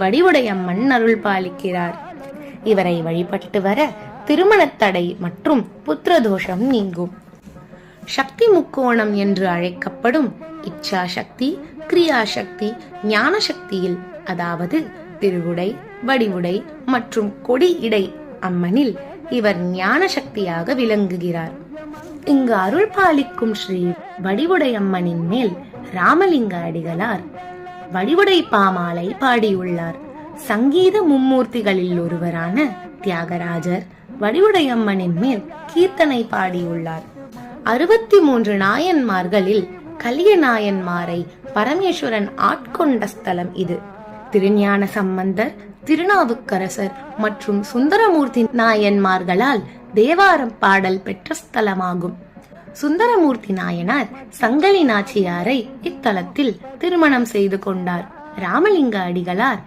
வடிவுடையம்மன் அருள் பாலிக்கிறார். இவரை வழிபட்டு வர திருமணத்தடை மற்றும் புத்திரதோஷம் நீங்கும். சக்தி முக்கோணம் என்று அழைக்கப்படும் இச்சா சக்தி, கிரியா சக்தி, ஞான சக்தியில், அதாவது திருவுடை, வடிவுடை மற்றும் கொடி இடை அம்மனில் இவர் ஞான சக்தியாக விளங்குகிறார். இங்கு அருள் பாலிக்கும் ஸ்ரீ வடிவுடையம்மனின் மேல் ராமலிங்க அடிகளார் வடிவுடை பாமாலை பாடியுள்ளார். சங்கீத மும்மூர்த்திகளில் ஒருவரான தியாகராஜர் வடிவுடையம்மனின் மேல் கீர்த்தனை பாடியுள்ளார். 63 நாயன்மார்களில் கலிய நாயன்மாரை பரமேஸ்வரன் ஆட்கொண்ட ஸ்தலம் இது. திருஞான சம்பந்தர், திருநாவுக்கரசர் மற்றும் சுந்தரமூர்த்தி நாயன்மார்களால் தேவாரம் பாடல் பெற்ற ஸ்தலமாகும். சுந்தரமூர்த்தி நாயனார் சங்கலி நாச்சியாரை இத்தலத்தில் திருமணம் செய்து கொண்டார். ராமலிங்க அடிகளார்